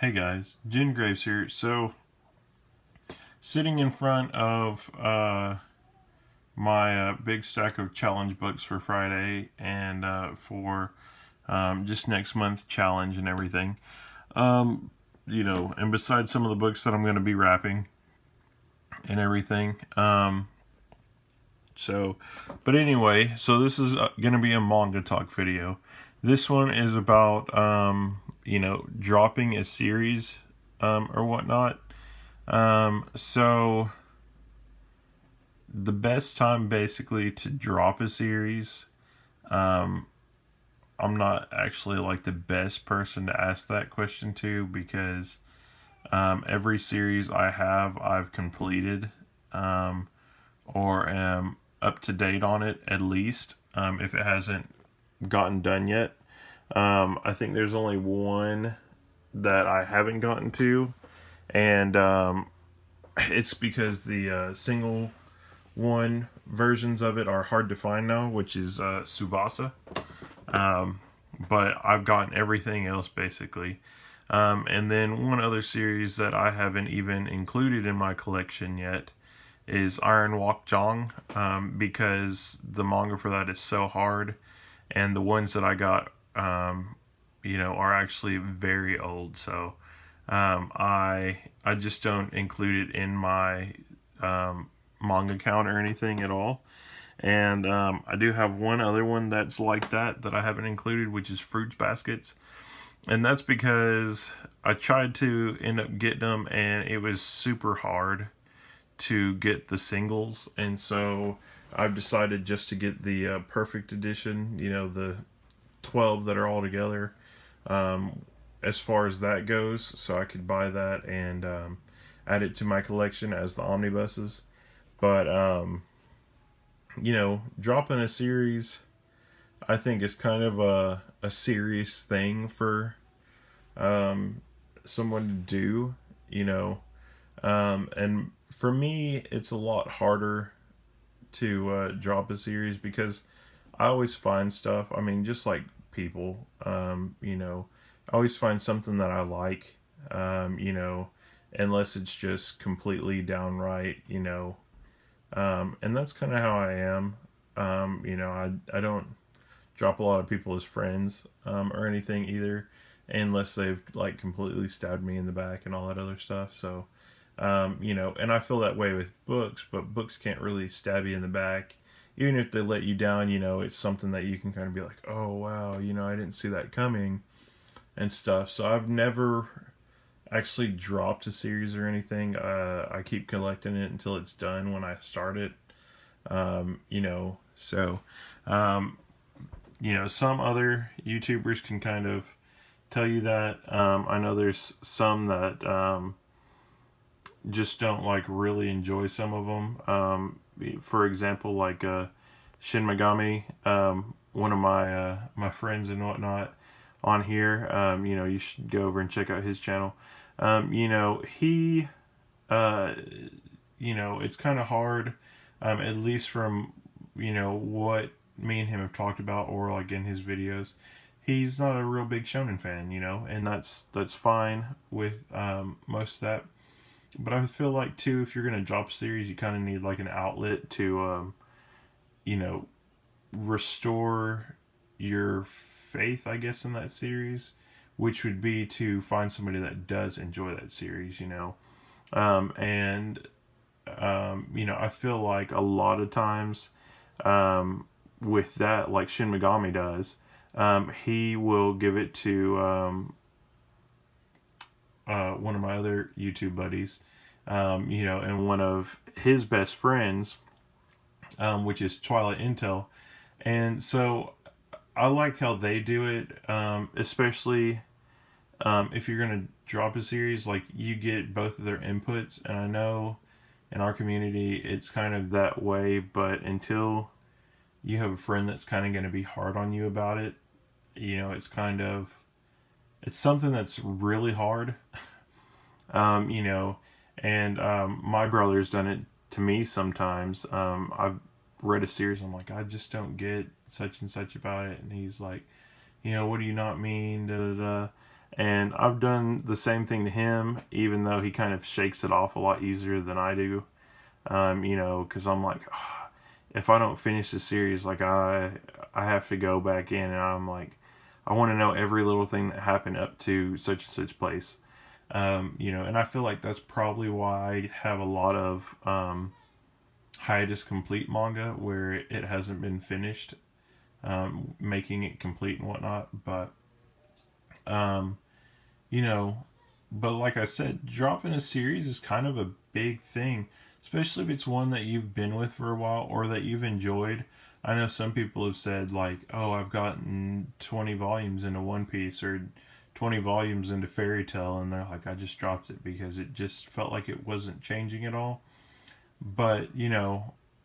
Hey guys, Jen Graves here. So, sitting in front of my big stack of challenge books for Friday and for just next month challenge and everything. Um, and besides some of the books that I'm going to be wrapping and everything. So, but anyway, so this is going to be a manga talk video. This one is about, dropping a series or whatnot. So the best time basically to drop a series, um, I'm not actually like the best person to ask that question to because every series I have, I've completed or am up to date on it at least if it hasn't gotten done yet. I think there's only one that I haven't gotten to, and it's because the single one versions of it are hard to find now, which is Subasa. Um, but I've gotten everything else basically. And then one other series that I haven't even included in my collection yet is Iron Walk Jong, because the manga for that is so hard, and the ones that I got, are actually very old. So I just don't include it in my manga count or anything at all. And I do have one other one that's like that I haven't included, which is Fruits Baskets. And that's because I tried to end up getting them, and it was super hard to get the singles. And so I've decided just to get the perfect edition, the 12 that are all together, um, as far as that goes. So I could buy that and add it to my collection as the omnibuses. But dropping a series, I think is kind of a serious thing for someone to do, and for me, it's a lot harder to drop a series because I always find stuff. I mean, just like people, I always find something that I like, unless it's just completely downright, and that's kind of how I am. I don't drop a lot of people as friends or anything either, unless they've like completely stabbed me in the back and all that other stuff. So, and I feel that way with books, but books can't really stab you in the back. Even if they let you down, it's something that you can kind of be like, oh wow, I didn't see that coming and stuff. So I've never actually dropped a series or anything. I keep collecting it until it's done when I start it. So some other YouTubers can kind of tell you that. I know there's some that just don't like really enjoy some of them. For example, like Shin Megami, one of my friends and whatnot on here. You should go over and check out his channel. He, it's kind of hard, at least from what me and him have talked about, or like in his videos. He's not a real big shonen fan, and that's fine with most of that. But I feel like too, if you're gonna drop a series, you kind of need like an outlet to, you know, restore your faith, I guess, in that series, which would be to find somebody that does enjoy that series, and I feel like a lot of times, with that, like Shin Megami does, he will give it to one of my other YouTube buddies, and one of his best friends, which is Twilight Intel. And so I like how they do it, especially if you're going to drop a series, like you get both of their inputs. And I know in our community it's kind of that way, but until you have a friend that's kind of going to be hard on you about it, it's something that's really hard. um, you know, and my brother's done it to me sometimes. I've read a series, I'm like, I just don't get such and such about it, and he's like, what do you not mean? Da da da. And I've done the same thing to him, even though he kind of shakes it off a lot easier than I do. Because I'm like, if I don't finish the series, like I have to go back in, and I'm like, I want to know every little thing that happened up to such and such place. And I feel like that's probably why I have a lot of hiatus complete manga where it hasn't been finished, making it complete and whatnot. Um, you know, but like I said, dropping a series is kind of a big thing, especially if it's one that you've been with for a while or that you've enjoyed. I know some people have said, like, oh, I've gotten 20 volumes into One Piece or 20 volumes into Fairy Tail, and they're like, I just dropped it because it just felt like it wasn't changing at all. But,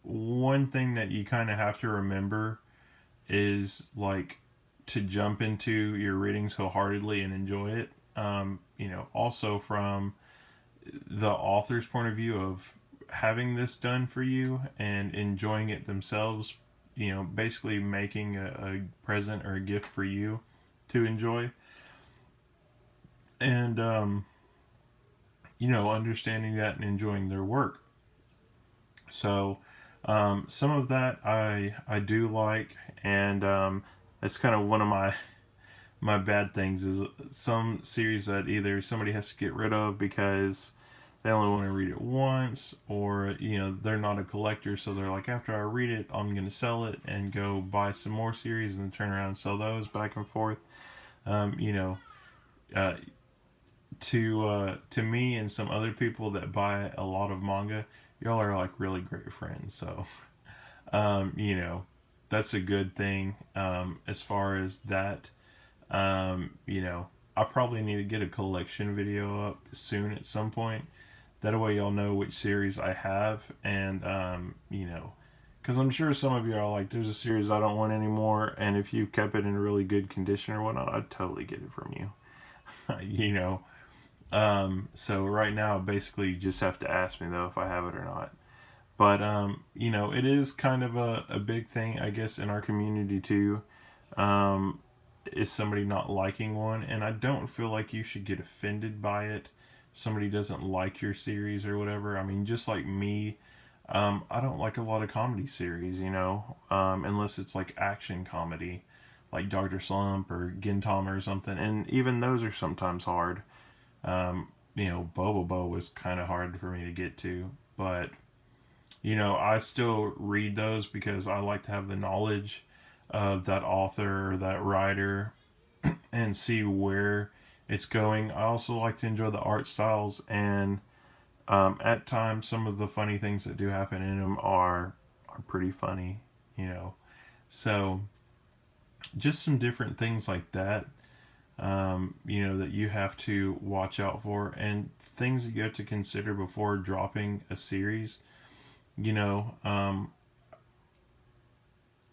one thing that you kind of have to remember is, like, to jump into your readings wholeheartedly and enjoy it. Also from the author's point of view of having this done for you and enjoying it themselves, basically making a present or a gift for you to enjoy. And, understanding that and enjoying their work. So, some of that I do like, and that's kind of one of my bad things is some series that either somebody has to get rid of because they only want to read it once, or they're not a collector, so they're like, after I read it, I'm going to sell it and go buy some more series and turn around and sell those back and forth. um, you know uh, to me and some other people that buy a lot of manga, y'all are like really great friends. So um, you know that's a good thing. As far as that, um, you know I probably need to get a collection video up soon at some point. That way y'all know which series I have, and because I'm sure some of you are like, there's a series I don't want anymore, and if you kept it in really good condition or whatnot, I'd totally get it from you. you know so right now, basically, you just have to ask me though if I have it or not. But it is kind of a big thing, I guess, in our community too. Um, is somebody not liking one, and I don't feel like you should get offended by it. If somebody doesn't like your series or whatever. I mean, just like me, I don't like a lot of comedy series, unless it's like action comedy, like Doctor Slump or Gintama or something. And even those are sometimes hard. Bobobo was kind of hard for me to get to, but I still read those because I like to have the knowledge of that author or that writer and see where it's going. I also like to enjoy the art styles, and at times some of the funny things that do happen in them are pretty funny, you know. So just some different things like that, that you have to watch out for, and things that you have to consider before dropping a series. You know, um,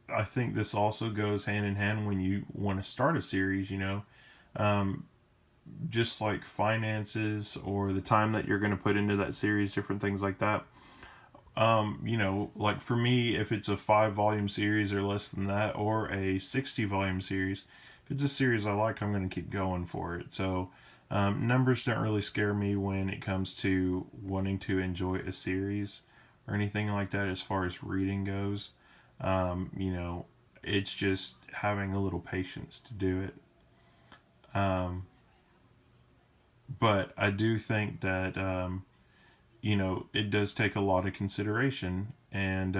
I think this also goes hand in hand when you want to start a series. Um, just like finances or the time that you're going to put into that series, different things like that. Like for me, if it's a 5 volume series or less than that, or a 60 volume series, if it's a series I like, I'm going to keep going for it. So, numbers don't really scare me when it comes to wanting to enjoy a series or anything like that as far as reading goes. It's just having a little patience to do it. Um, but I do think that, it does take a lot of consideration. And,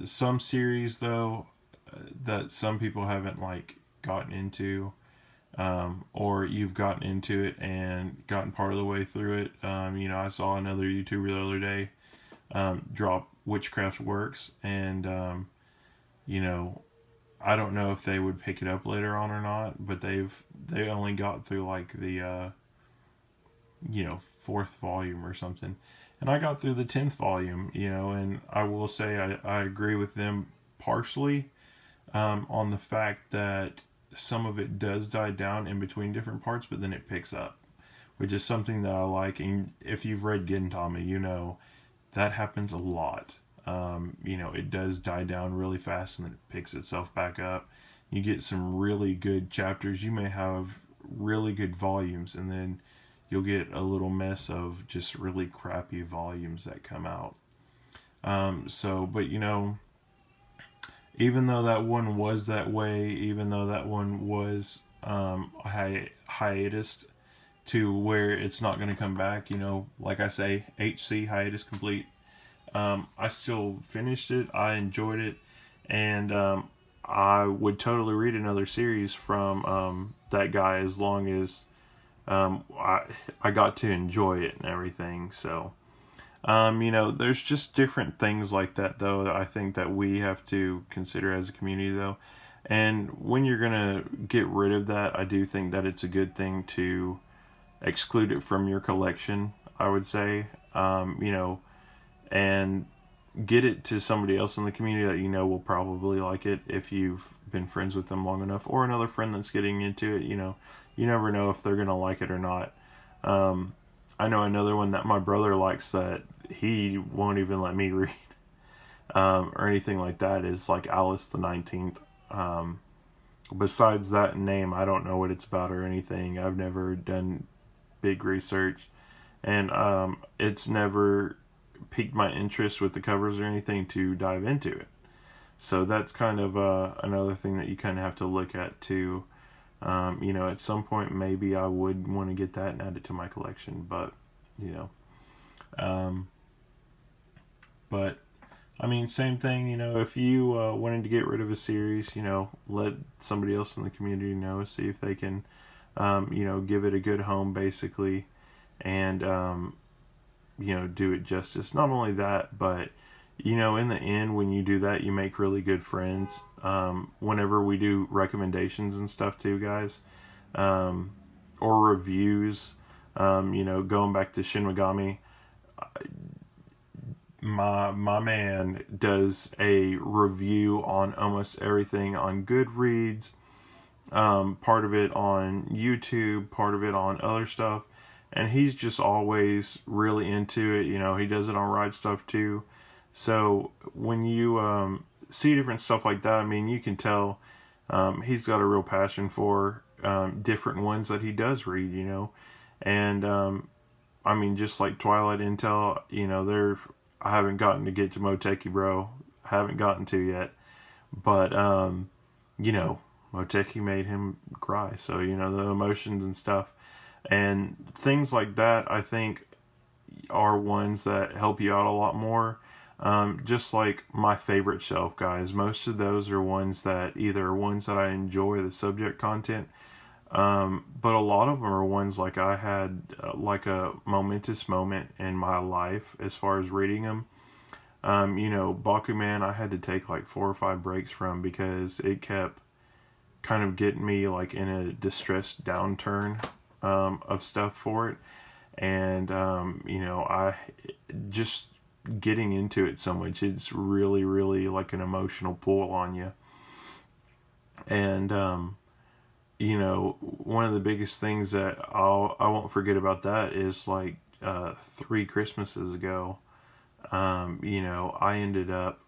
some series, though, that some people haven't, like, gotten into, or you've gotten into it and gotten part of the way through it. I saw another YouTuber the other day drop Witchcraft Works, and, you know, I don't know if they would pick it up later on or not, but they only got through like the fourth volume or something, and I got through the 10th volume. And I will say I agree with them partially, on the fact that some of it does die down in between different parts, but then it picks up, which is something that I like. And if you've read Gintama, that happens a lot. It does die down really fast and then it picks itself back up. you get some really good chapters. You may have really good volumes, and then you'll get a little mess of just really crappy volumes that come out. But even though that one was that way, even though that one was hiatus to where it's not going to come back, like I say, HC, hiatus complete. I still finished it. I enjoyed it, and I would totally read another series from that guy as long as I got to enjoy it and everything. So, there's just different things like that, though, that I think that we have to consider as a community, though. And when you're going to get rid of that, I do think that it's a good thing to exclude it from your collection, I would say, and get it to somebody else in the community that will probably like it if you've been friends with them long enough, or another friend that's getting into it. You never know if they're going to like it or not. I know another one that my brother likes that he won't even let me read or anything like that is like Alice the 19th. Besides that name, I don't know what it's about or anything. I've never done big research, and it's never piqued my interest with the covers or anything to dive into it. So that's kind of another thing that you kind of have to look at too. At some point maybe I would want to get that and add it to my collection, but but I mean, same thing, if you wanted to get rid of a series, let somebody else in the community know, see if they can give it a good home basically, and do it justice. Not only that, but in the end, when you do that, you make really good friends. Whenever we do recommendations and stuff too, guys, or reviews, going back to Shin Megami, my man does a review on almost everything on Goodreads, part of it on YouTube, part of it on other stuff, and he's just always really into it. He does it on Ride Stuff too. So when you see different stuff like that, I mean, you can tell he's got a real passion for different ones that he does read, and I mean, just like Twilight Intel, I haven't gotten to get to Moteki Bro, haven't gotten to yet, but Moteki made him cry, so the emotions and stuff and things like that, I think, are ones that help you out a lot more. Just like my favorite shelf, guys, most of those are ones that I enjoy the subject content, but a lot of them are ones like I had like a momentous moment in my life as far as reading them. Bakuman, I had to take like 4 or 5 breaks from because it kept kind of getting me like in a distressed downturn of stuff for it, and I just getting into it so much, it's really, really like an emotional pull on you. And one of the biggest things that I won't forget about that is like 3 Christmases ago, I ended up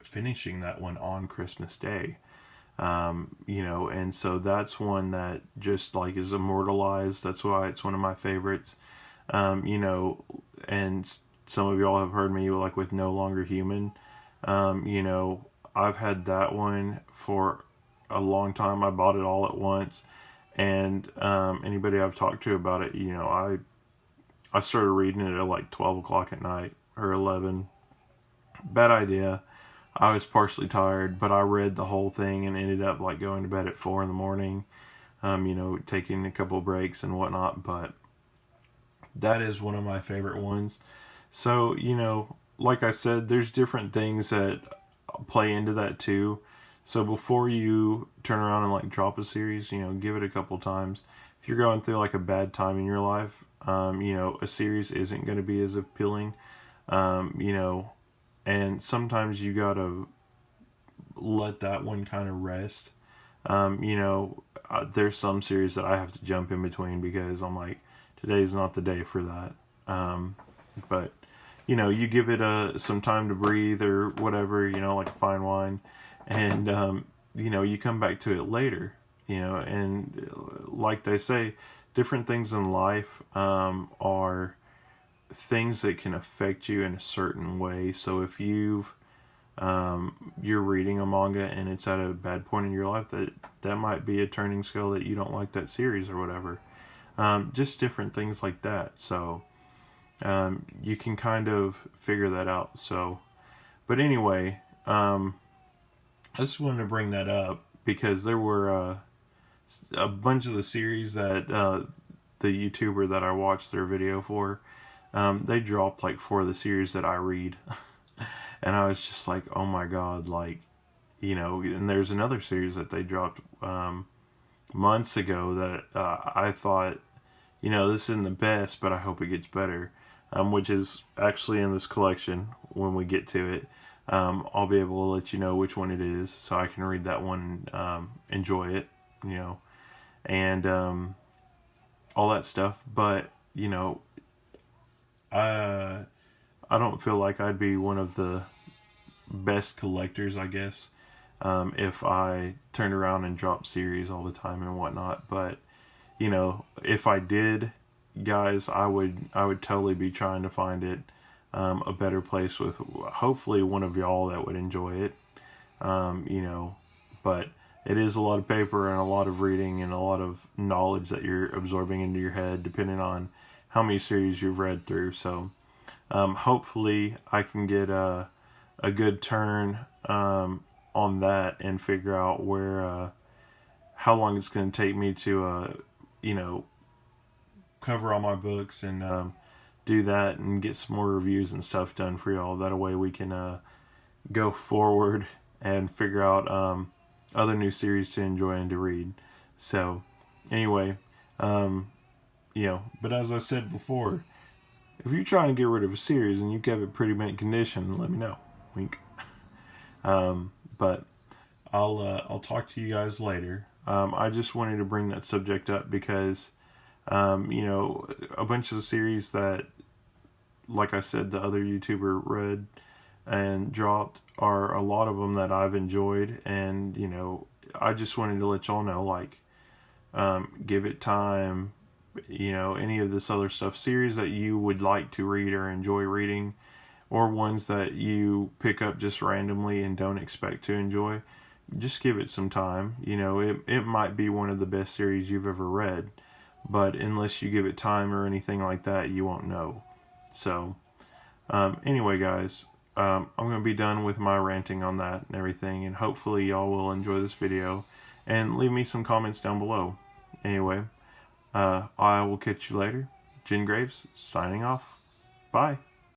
finishing that one on Christmas Day. And so that's one that just like is immortalized. That's why it's one of my favorites. And some of y'all have heard me like with No Longer Human. I've had that one for a long time. I bought it all at once, and anybody I've talked to about it, I started reading it at like 12 o'clock at night or 11. Bad idea. I was partially tired, but I read the whole thing and ended up like going to bed at 4 in the morning, taking a couple breaks and whatnot, but that is one of my favorite ones. So, like I said, there's different things that play into that too. So before you turn around and like drop a series, give it a couple times. If you're going through like a bad time in your life, a series isn't going to be as appealing, and sometimes you gotta let that one kind of rest. There's some series that I have to jump in between because I'm like, today's not the day for that. But you give it some time to breathe or whatever, like a fine wine, and you know, you come back to it later, you know, and like they say, different things in life are things that can affect you in a certain way. So if you're reading a manga and it's at a bad point in your life, that might be a turning scale that you don't like that series or whatever. Just different things like that. So you can kind of figure that out. So, but anyway, I just wanted to bring that up because there were a bunch of the series that the YouTuber that I watched their video for, they dropped like 4 of the series that I read. And I was just like, oh my god, like, you know, and there's another series that they dropped months ago that I thought, you know, this isn't the best, but I hope it gets better, which is actually in this collection when we get to it. I'll be able to let you know which one it is so I can read that one and enjoy it, you know, and all that stuff. But, you know, I don't feel like I'd be one of the best collectors, I guess, if I turned around and dropped series all the time and whatnot. But you know, if I did, guys, I would totally be trying to find it a better place with hopefully one of y'all that would enjoy it. You know, but it is a lot of paper and a lot of reading and a lot of knowledge that you're absorbing into your head, depending on how many series you've read through. So hopefully I can get a good turn on that and figure out where how long it's going to take me to you know, cover all my books and do that and get some more reviews and stuff done for y'all. That way we can go forward and figure out other new series to enjoy and to read. So anyway, you know, but as I said before, if you're trying to get rid of a series and you kept it pretty mint condition, let me know. Wink. But I'll talk to you guys later. I just wanted to bring that subject up because you know, a bunch of the series that, like I said, the other YouTuber read and dropped are a lot of them that I've enjoyed, and you know, I just wanted to let y'all know, like, give it time. You know, any of this other stuff, series that you would like to read or enjoy reading, or ones that you pick up just randomly and don't expect to enjoy, just give it some time. You know, it might be one of the best series you've ever read, but unless you give it time or anything like that, you won't know. So anyway, guys, I'm going to be done with my ranting on that and everything, and hopefully y'all will enjoy this video and leave me some comments down below. Anyway, I will catch you later. Jen Graves signing off. Bye.